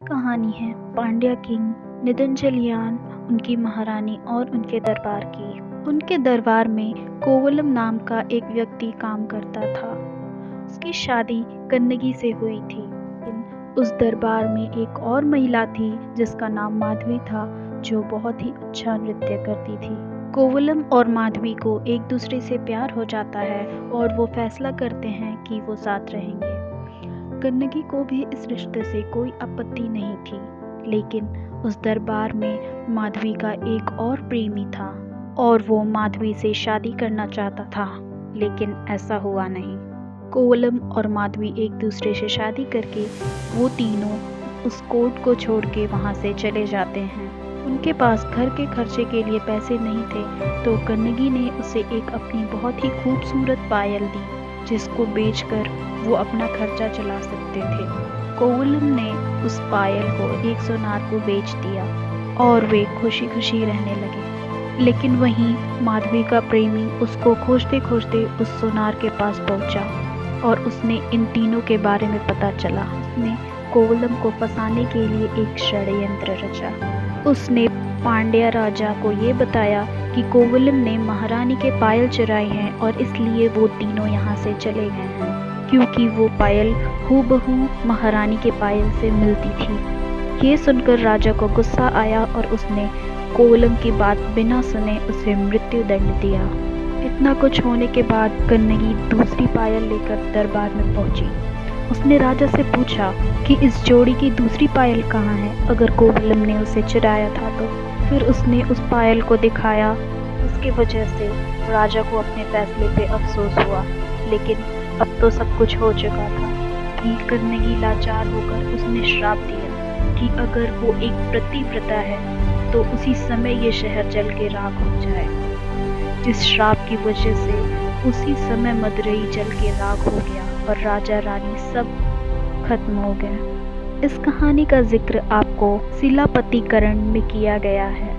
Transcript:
कहानी है पांड्या किंग निदुंजलयान, उनकी महारानी और उनके दरबार की। उनके दरबार में कोवलम नाम का एक व्यक्ति काम करता था। उसकी शादी कन्नगी से हुई थी। लेकिन उस दरबार में एक और महिला थी जिसका नाम माधवी था, जो बहुत ही अच्छा नृत्य करती थी। कोवलम और माधवी को एक दूसरे से प्यार हो जाता है और वो फैसला करते हैं कि वो साथ रहेंगे। कन्नगी को भी इस रिश्ते से कोई आपत्ति नहीं थी, लेकिन उस दरबार में माधवी का एक और प्रेमी था और वो माधवी से शादी करना चाहता था, लेकिन ऐसा हुआ नहीं। कोवलम और माधवी एक दूसरे से शादी करके वो तीनों उस कोर्ट को छोड़ के वहाँ से चले जाते हैं। उनके पास घर के खर्चे के लिए पैसे नहीं थे, तो कन्नगी ने उसे एक अपनी बहुत ही खूबसूरत पायल दी, जिसको बेचकर वो अपना खर्चा चला सकते थे। कोवलम ने उस पायल को 1 सोनार को बेच दिया और वे खुशी खुशी रहने लगे। लेकिन वहीं माधवी का प्रेमी उसको खोजते खोजते उस सोनार के पास पहुंचा और उसने इन तीनों के बारे में पता चला। उसने कोवलम को फंसाने के लिए एक षड्यंत्र रचा। उसने पांड्या राजा को ये बताया कि कोवलम ने महारानी के पायल चुराए हैं और इसलिए वो तीनों यहाँ से चले गए हैं, क्योंकि वो पायल हूबहू महारानी के पायल से मिलती थी। ये सुनकर राजा को गुस्सा आया और उसने कोवलम की बात बिना सुने उसे मृत्यु दंड दिया। इतना कुछ होने के बाद कन्नगी दूसरी पायल लेकर दरबार में पहुंची। उसने राजा से पूछा कि इस जोड़ी की दूसरी पायल कहाँ है, अगर कोवलम ने उसे चुराया था तो। फिर उसने उस पायल को दिखाया। इसकी वजह से राजा को अपने फैसले पे अफसोस हुआ, लेकिन अब तो सब कुछ हो चुका था। भी कन्नगी लाचार होकर उसने श्राप दिया कि अगर वो एक पतिव्रता है तो उसी समय ये शहर जल के राख हो जाए। जिस श्राप की वजह से उसी समय मदुरई जल के राख हो गया और राजा रानी सब खत्म हो गए। इस कहानी का जिक्र आपको शिलापतिकरण में किया गया है।